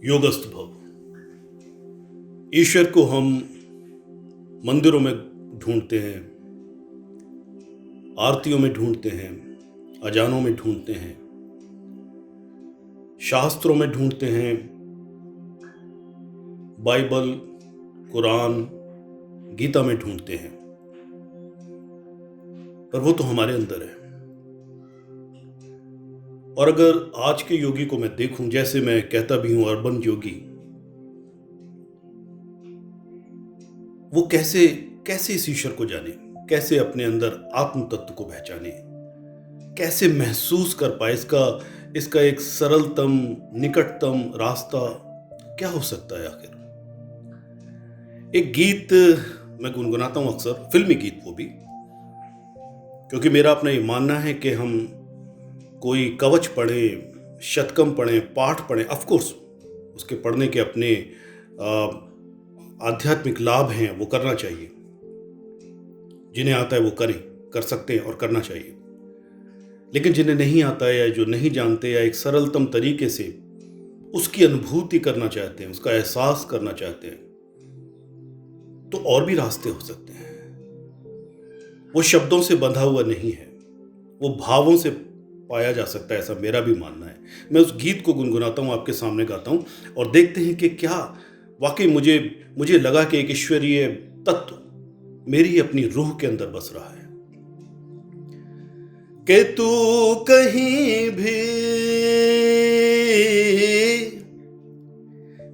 योगस्थ भव। ईश्वर को हम मंदिरों में ढूंढते हैं, आरतियों में ढूंढते हैं, अजानों में ढूंढते हैं, शास्त्रों में ढूंढते हैं, बाइबल, कुरान, गीता में ढूंढते हैं, पर वो तो हमारे अंदर है। और अगर आज के योगी को मैं देखूं, जैसे मैं कहता भी हूं अर्बन योगी, वो कैसे कैसे इस ईश्वर को जाने, कैसे अपने अंदर आत्म तत्व को पहचाने, कैसे महसूस कर पाए। इसका एक सरलतम निकटतम रास्ता क्या हो सकता है आखिर। एक गीत मैं गुनगुनाता हूं अक्सर, फिल्मी गीत वो भी, क्योंकि मेरा अपना ये मानना है कि हम कोई कवच पढ़ें, शतकम पढ़ें, पाठ पढ़ें, ऑफकोर्स उसके पढ़ने के अपने आध्यात्मिक लाभ हैं, वो करना चाहिए। जिन्हें आता है वो कर सकते हैं और करना चाहिए। लेकिन जिन्हें नहीं आता है या जो नहीं जानते या एक सरलतम तरीके से उसकी अनुभूति करना चाहते हैं, उसका एहसास करना चाहते हैं, तो और भी रास्ते हो सकते हैं। वो शब्दों से बंधा हुआ नहीं है, वो भावों से पाया जा सकता है, ऐसा मेरा भी मानना है। मैं उस गीत को गुनगुनाता हूँ, आपके सामने गाता हूँ और देखते हैं कि क्या वाकई मुझे लगा कि एक ईश्वरीय तत्व मेरी अपनी रूह के अंदर बस रहा है। कि तू कहीं भी,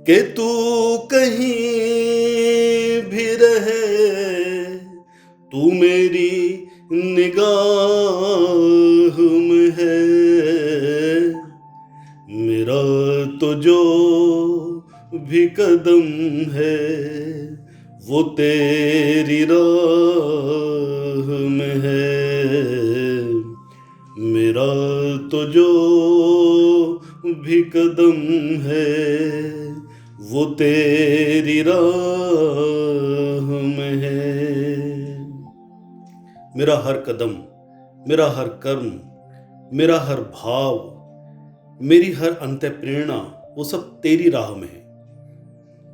कि तू कहीं भी रहे, तू मेरी निगाह में है। मेरा तो जो भी कदम है वो तेरी राह में है। मेरा तो जो भी कदम है वो तेरी राह में है। मेरा हर कदम, मेरा हर कर्म, मेरा हर भाव, मेरी हर अंतःप्रेरणा, वो सब तेरी राह में है।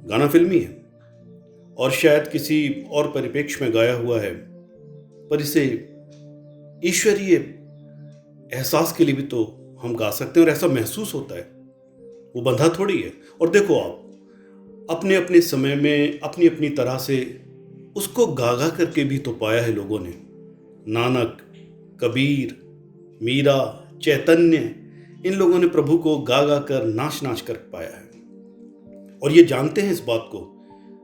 गाना फिल्मी है और शायद किसी और परिप्रेक्ष्य में गाया हुआ है, पर इसे ईश्वरीय एहसास के लिए भी तो हम गा सकते हैं और ऐसा महसूस होता है। वो बंधा थोड़ी है। और देखो, आप अपने अपने समय में अपनी अपनी तरह से उसको गागा करके भी तो पाया है लोगों ने। नानक, कबीर, मीरा, चैतन्य, इन लोगों ने प्रभु को गागा कर नाच नाच कर पाया है। और ये जानते हैं इस बात को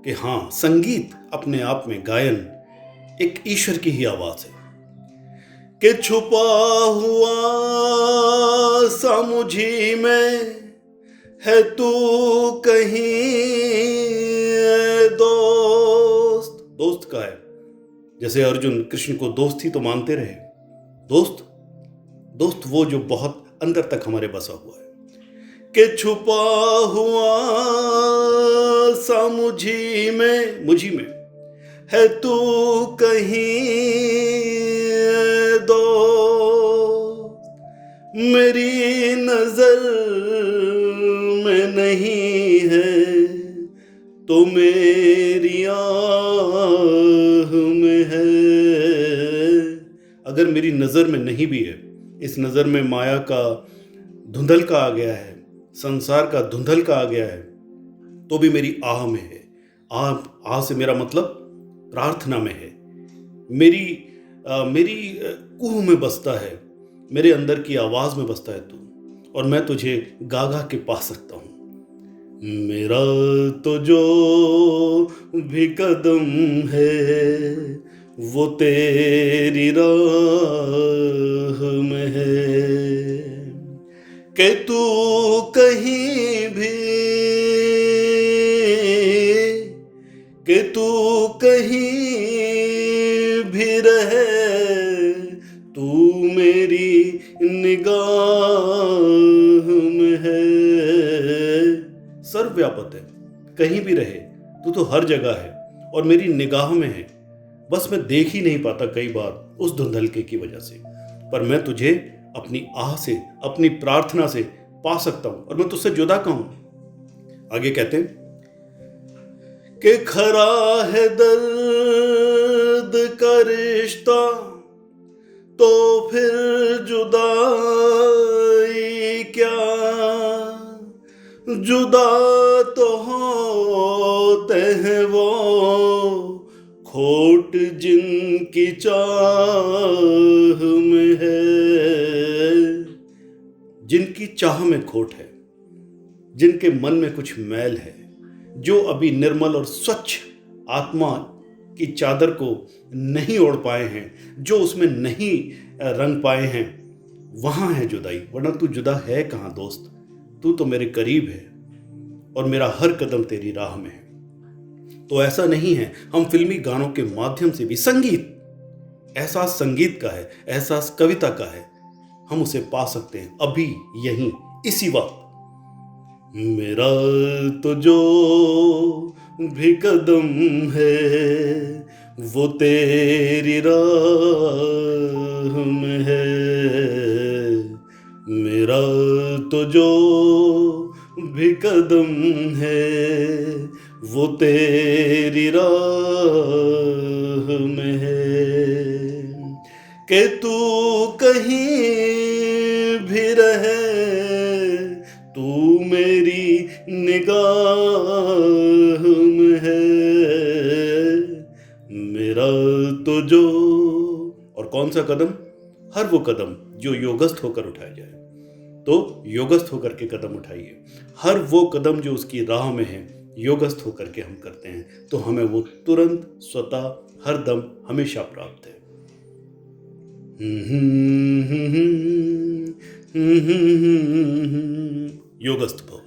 कि हाँ, संगीत अपने आप में, गायन एक ईश्वर की ही आवाज है। कि छुपा हुआ सा मुझी में है तू कहीं दोस्त। दोस्त का है, जैसे अर्जुन कृष्ण को दोस्त ही तो मानते रहे। दोस्त वो जो बहुत अंदर तक हमारे बसा हुआ है। कि छुपा हुआ सा मुझी में है तू कहीं दोस्त। मेरी नजर में नहीं है तो मेरी आह में है। अगर मेरी नजर में नहीं भी है, इस नजर में माया का धुंधल का आ गया है, संसार का धुंधल का आ गया है, तो भी मेरी आह में है। आह से मेरा मतलब प्रार्थना में है। मेरी कुह में बसता है, मेरे अंदर की आवाज में बसता है तू, और मैं तुझे गा गा के पा सकता हूँ। मेरा तो जो भी कदम है वो तेरी राह में है। कि तू कहीं भी, कि तू कहीं भी रहे, तू मेरी निगाह में है। सर्वव्यापक है, कहीं भी रहे तू तो हर जगह है और मेरी निगाह में है। बस मैं देख ही नहीं पाता कई बार उस धुंधलके की वजह से, पर मैं तुझे अपनी आह से, अपनी प्रार्थना से पा सकता हूं और मैं तुझसे जुदा कहूं। आगे कहते हैं कि खरा है दर्द का रिश्ता तो फिर जुदाई क्या, जुदा तो होते हैं वो खोट जिनकी चाह में है, जिनकी चाह में खोट है, जिनके मन में कुछ मैल है, जो अभी निर्मल और स्वच्छ आत्मा की चादर को नहीं ओढ़ पाए हैं, जो उसमें नहीं रंग पाए हैं, वहाँ है जुदाई। वरना तू जुदा है कहाँ दोस्त, तू तो मेरे करीब है और मेरा हर कदम तेरी राह में है। तो ऐसा नहीं है, हम फिल्मी गानों के माध्यम से भी संगीत, एहसास संगीत का है, एहसास कविता का है, हम उसे पा सकते हैं अभी यहीं इसी वक्त। मेरा तो जो भी कदम है वो तेरी राह में है, मेरा तो जो भी कदम है वो तेरी राह में है, कि तू कहीं भी रहे तू मेरी निगाह में है, मेरा तो जो, और कौन सा कदम, हर वो कदम जो योगस्थ होकर उठाया जाए। तो योगस्थ होकर के कदम उठाइए, हर वो कदम जो उसकी राह में है योगस्थ होकर के हम करते हैं तो हमें वो तुरंत स्वतः हर दम हमेशा प्राप्त है। योगस्थ भव।